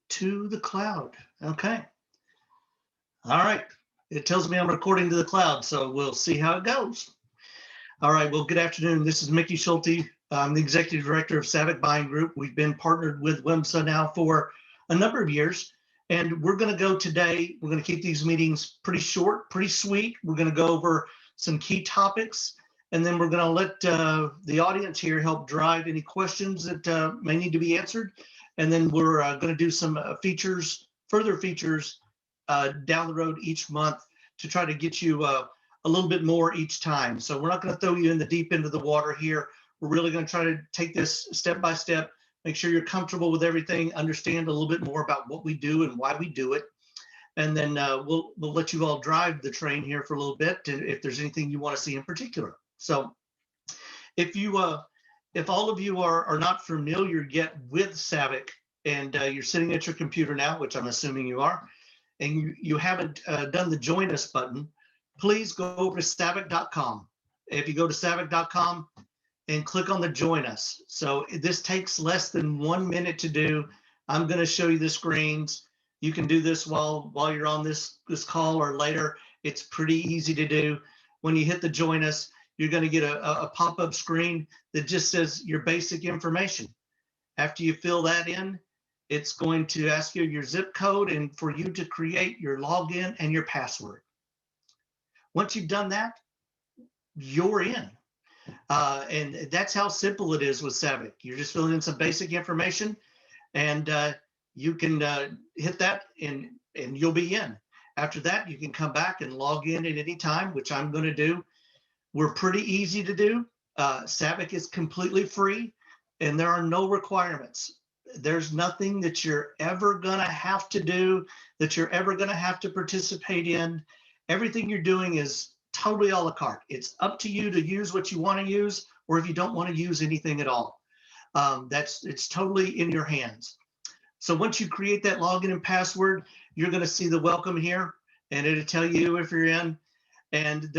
to the cloud. Okay. All right. It tells me I'm recording to the cloud, so we'll see how it goes. All right. Well, good afternoon. This is Mickey Schulte. I'm the executive director of Savvik Buying Group. We've been partnered with WEMSA now for a number of years, and we're going to go today. We're going to keep these meetings pretty short, pretty sweet. We're going to go over some key topics, and then we're going to let the audience here help drive any questions that may need to be answered. And then we're going to do some further features down the road each month to try to get you a little bit more each time. So we're not going to throw you in the deep end of the water here. We're really going to try to take this step by step, make sure you're comfortable with everything, understand a little bit more about what we do and why we do it. And then we'll let you all drive the train here for a little bit if there's anything you want to see in particular. So if all of you are not familiar yet with Savvik and you're sitting at your computer now, which I'm assuming you are, and you haven't done the join us button, please go over to savvik.com. If you go to savvik.com and click on the join us. So this takes less than 1 minute to do. I'm going to show you the screens. You can do this while you're on this call or later. It's pretty easy to do. When you hit the join us, you're going to get a pop-up screen that just says your basic information. After you fill that in, it's going to ask you your zip code and for you to create your login and your password. Once you've done that, you're in. And that's how simple it is with Savvik. You're just filling in some basic information and you can hit that and you'll be in. After that, you can come back and log in at any time, which I'm going to do. We're pretty easy to do. Savvik is completely free and there are no requirements. There's nothing that you're ever going to have to do, that you're ever going to have to participate in. Everything you're doing is totally a la carte. It's up to you to use what you want to use, or if you don't want to use anything at all. It's totally in your hands. So once you create that login and password, you're going to see the welcome here, and it'll tell you if you're in. And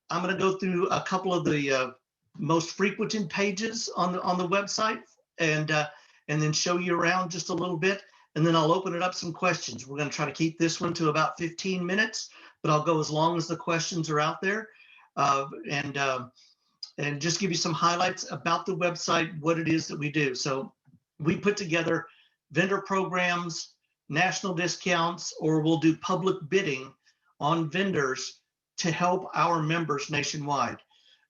I'm going to go through a couple of the most frequented pages on the website, and then show you around just a little bit, and then I'll open it up some questions. We're going to try to keep this one to about 15 minutes, but I'll go as long as the questions are out there, and just give you some highlights about the website, what it is that we do. So we put together vendor programs, national discounts, or we'll do public bidding on vendors to help our members nationwide.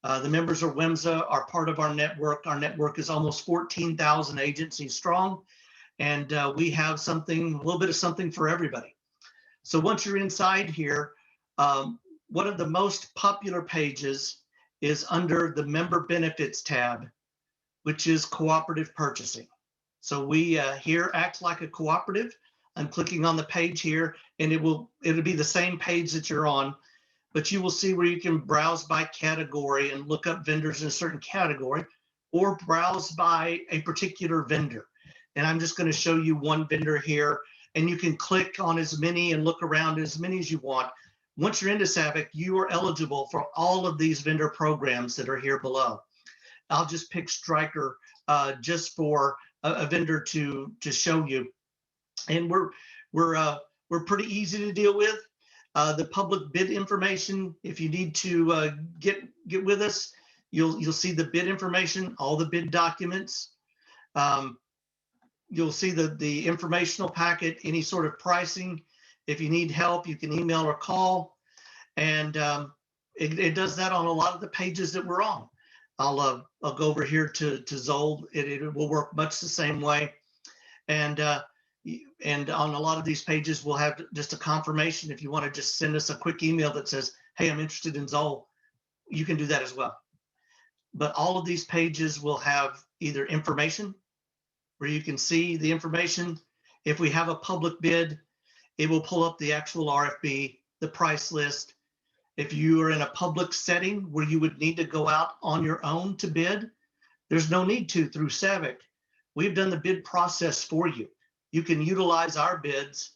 The members of WEMSA are part of our network. Our network is almost 14,000 agencies strong, and we have a little bit of something for everybody. So once you're inside here, one of the most popular pages is under the member benefits tab, which is cooperative purchasing. So we here act like a cooperative. I'm clicking on the page here, and it'll be the same page that you're on, but you will see where you can browse by category and look up vendors in a certain category, or browse by a particular vendor. And I'm just going to show you one vendor here, and you can click on as many and look around as many as you want. Once you're into Savvik, you are eligible for all of these vendor programs that are here below. I'll just pick Stryker just for a vendor to show you. And we're pretty easy to deal with. The public bid information, if you need to get with us, you'll see the bid information, all the bid documents. You'll see the informational packet, any sort of pricing. If you need help, you can email or call. And it does that on a lot of the pages that we're on. I'll go over here to Zoll. It will work much the same way. And on a lot of these pages, we'll have just a confirmation. If you want to just send us a quick email that says, hey, I'm interested in Zoll, you can do that as well. But all of these pages will have either information where you can see the information. If we have a public bid, it will pull up the actual RFP, the price list. If you are in a public setting where you would need to go out on your own to bid, there's no need to through Savvik. We've done the bid process for you. You can utilize our bids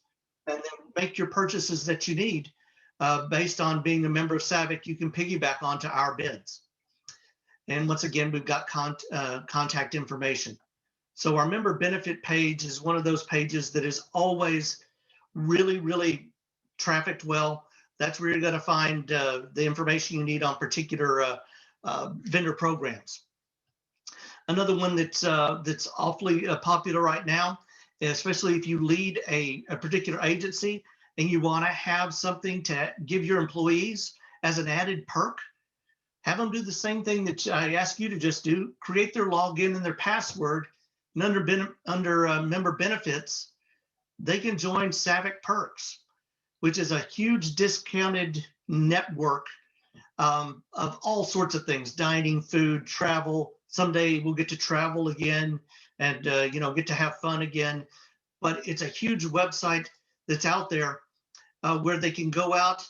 and then make your purchases that you need based on being a member of Savvik. You can piggyback onto our bids. And once again, we've got contact information. So our member benefit page is one of those pages that is always really, really trafficked well. That's where you're going to find the information you need on particular vendor programs. Another one that's awfully popular right now, especially if you lead a particular agency and you want to have something to give your employees as an added perk, have them do the same thing that I ask you to just do: create their login and their password, and under member benefits, they can join Savvik Perks, which is a huge discounted network of all sorts of things: dining, food, travel. Someday we'll get to travel again and get to have fun again. But it's a huge website that's out there where they can go out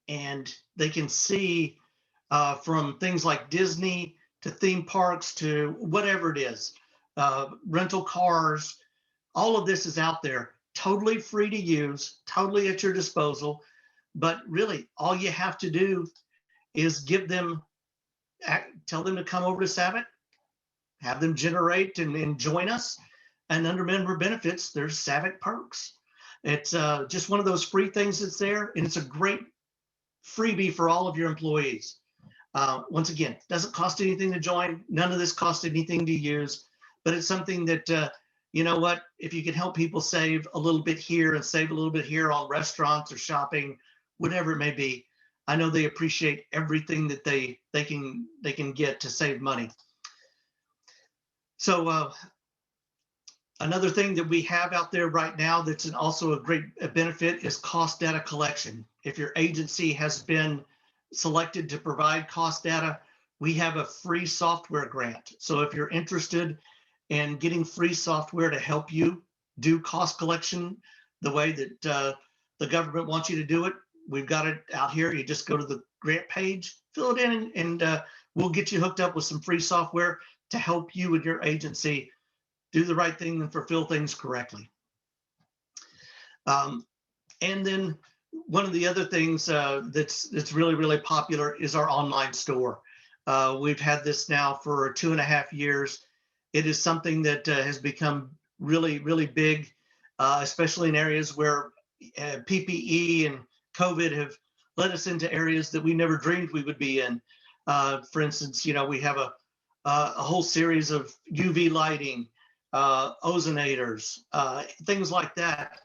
and they can see from things like Disney to theme parks to whatever it is, rental cars. All of this is out there, totally free to use, totally at your disposal. But really, all you have to do is tell them to come over to Savvik, have them generate and join us. And under member benefits, there's Savvik Perks. It's just one of those free things that's there, and it's a great freebie for all of your employees. Once again, doesn't cost anything to join. None of this costs anything to use, but it's something that, you know what, if you can help people save a little bit here and save a little bit here on restaurants or shopping, whatever it may be, I know they appreciate everything that they can get to save money. So another thing that we have out there right now that's also a great benefit is cost data collection. If your agency has been selected to provide cost data, we have a free software grant. So if you're interested in getting free software to help you do cost collection the way that the government wants you to do it, we've got it out here. You just go to the grant page, fill it in, and we'll get you hooked up with some free software to help you and your agency do the right thing and fulfill things correctly. And then one of the other things that's really, really popular is our online store. We've had this now for 2.5 years. It is something that has become really, really big, especially in areas where PPE and COVID have led us into areas that we never dreamed we would be in. For instance, we have a whole series of UV lighting, ozonators, things like that.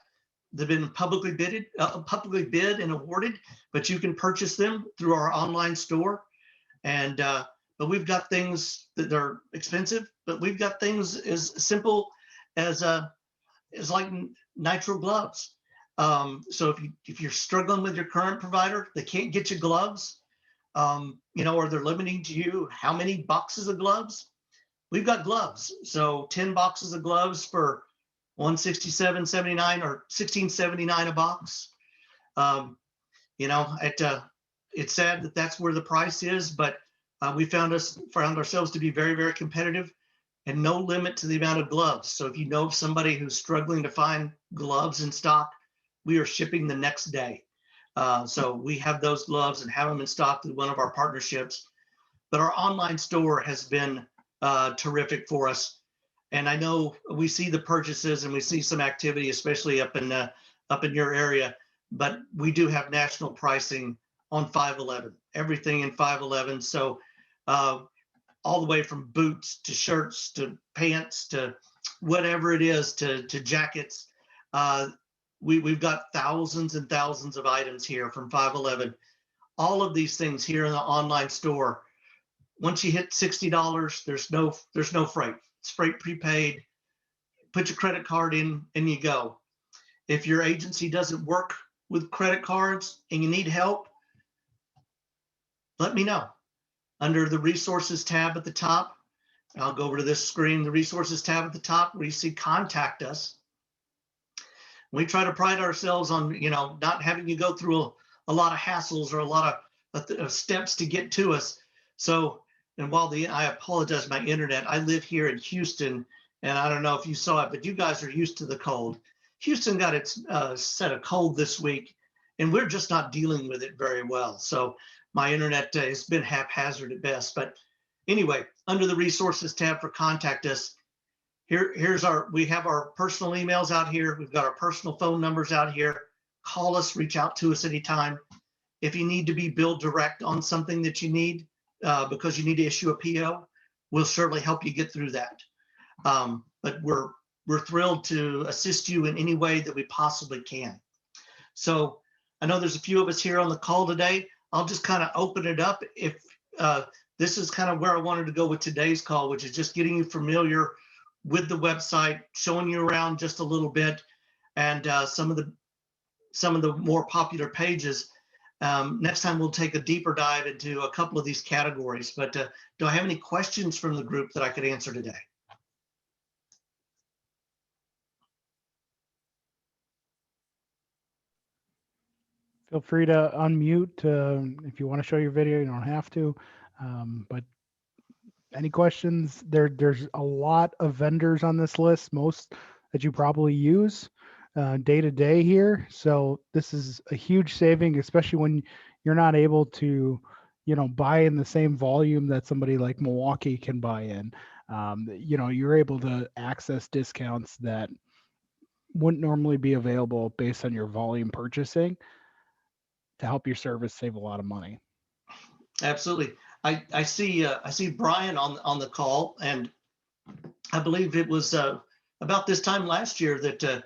They've been publicly bid and awarded, but you can purchase them through our online store. And but we've got things that are expensive, but we've got things as simple as like nitrile gloves. So if you're struggling with your current provider, they can't get you gloves, or they're limiting to you how many boxes of gloves. We've got gloves. So 10 boxes of gloves for $167.79 or $16.79 a box. It's sad that that's where the price is, but we found ourselves to be very, very competitive, and no limit to the amount of gloves. So if you know of somebody who's struggling to find gloves in stock, we are shipping the next day. So we have those gloves and have them in stock through one of our partnerships. But our online store has been terrific for us. And I know we see the purchases and we see some activity, especially up in your area, but we do have national pricing on 511, everything in 511. So all the way from boots to shirts to pants to whatever it is to jackets. We've got thousands and thousands of items here from 511. All of these things here in the online store. Once you hit $60, there's no freight. It's freight prepaid. Put your credit card in and you go. If your agency doesn't work with credit cards and you need help, let me know. Under the resources tab at the top, I'll go over to this screen, the resources tab at the top where you see contact us. We try to pride ourselves on, not having you go through a lot of hassles or a lot of steps to get to us. So, and while I apologize, my internet, I live here in Houston, and I don't know if you saw it, but you guys are used to the cold. Houston got its set of cold this week, and we're just not dealing with it very well. So my internet has been haphazard at best. But anyway, under the resources tab for contact us, we have our personal emails out here. We've got our personal phone numbers out here. Call us, reach out to us anytime. If you need to be billed direct on something that you need because you need to issue a PO, we'll certainly help you get through that. But we're thrilled to assist you in any way that we possibly can. So I know there's a few of us here on the call today. I'll just kind of open it up. If this is kind of where I wanted to go with today's call, which is just getting you familiar with the website, showing you around just a little bit, and some of the more popular pages. Next time we'll take a deeper dive into a couple of these categories. But do I have any questions from the group that I could answer today? Feel free to unmute if you want to show your video. You don't have to. But any questions? There's a lot of vendors on this list, most that you probably use day to day here. So this is a huge saving, especially when you're not able to, buy in the same volume that somebody like Milwaukee can buy in. You're able to access discounts that wouldn't normally be available based on your volume purchasing to help your service save a lot of money. Absolutely. I see Brian on the call, and I believe it was about this time last year that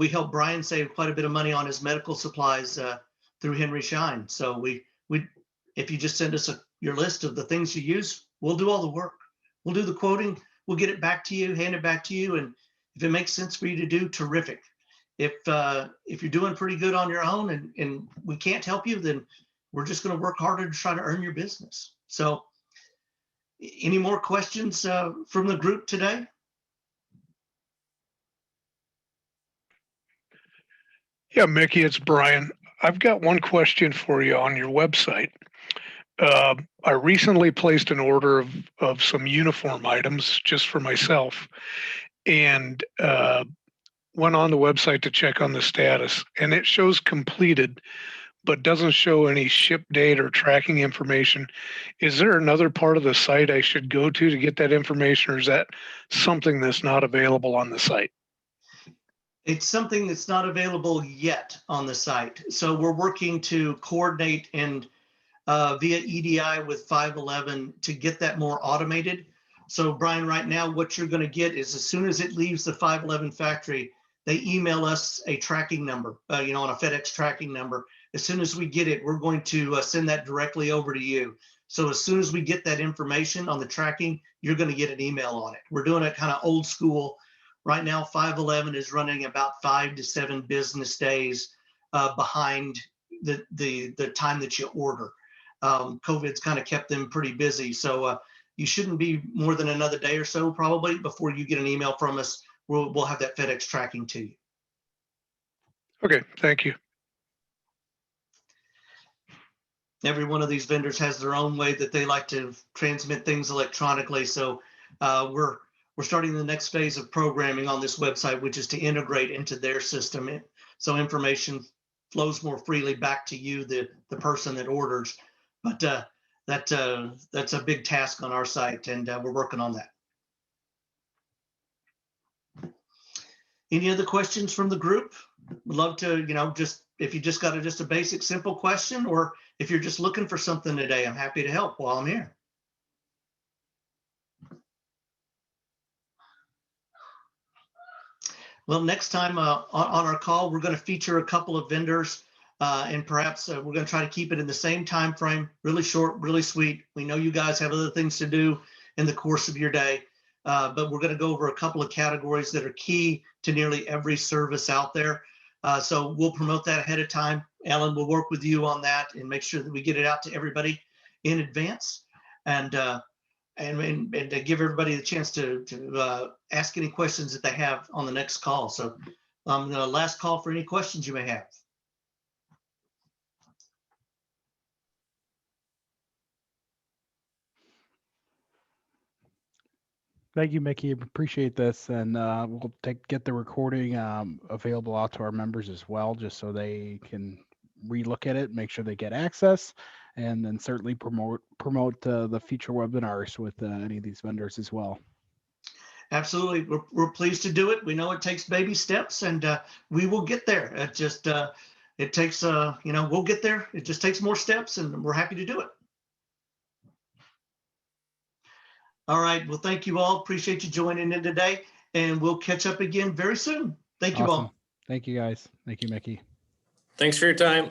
we helped Brian save quite a bit of money on his medical supplies through Henry Schein. So if you just send us your list of the things you use, we'll do all the work. We'll do the quoting. We'll get it back to you, hand it back to you, and if it makes sense for you to do, terrific. If you're doing pretty good on your own and we can't help you, then we're just going to work harder to try to earn your business. So any more questions from the group today? Yeah, Mickey, it's Brian. I've got one question for you on your website. I recently placed an order of some uniform items just for myself, and went on the website to check on the status, and it shows completed, but doesn't show any ship date or tracking information. Is there another part of the site I should go to get that information, or is that something that's not available on the site? It's something that's not available yet on the site. So we're working to coordinate and via EDI with 511 to get that more automated. So Brian, right now, what you're going to get is as soon as it leaves the 511 factory, they email us a tracking number, on a FedEx tracking number. As soon as we get it, we're going to send that directly over to you. So as soon as we get that information on the tracking, you're going to get an email on it. We're doing it kind of old school. Right now, 511 is running about 5 to 7 business days behind the time that you order. COVID's kind of kept them pretty busy. So you shouldn't be more than another day or so probably before you get an email from us. We'll have that FedEx tracking to you. Okay, thank you. Every one of these vendors has their own way that they like to transmit things electronically. So we're starting the next phase of programming on this website, which is to integrate into their system. So information flows more freely back to you, the person that orders. But that's a big task on our site, and we're working on that. Any other questions from the group? Would love to, just if you just got just a basic, simple question, or if you're just looking for something today, I'm happy to help while I'm here. Well, next time on our call, we're going to feature a couple of vendors, and perhaps we're going to try to keep it in the same time frame, really short, really sweet. We know you guys have other things to do in the course of your day, but we're going to go over a couple of categories that are key to nearly every service out there. So we'll promote that ahead of time. Alan will work with you on that and make sure that we get it out to everybody in advance, and to give everybody the chance to ask any questions that they have on the next call. So the last call for any questions you may have. Thank you, Mickey. Appreciate this, and we'll get the recording available out to our members as well, just so they can relook at it, make sure they get access, and then certainly promote the future webinars with any of these vendors as well. absolutely. We're pleased to do it. We know it takes baby steps, and we will get there. It just it takes we'll get there. It just takes more steps, and we're happy to do it. All right. Well, thank you all. Appreciate you joining in today, and we'll catch up again very soon. Thank you Awesome. all. Thank you, guys. Thank you, Mickey. Thanks for your time.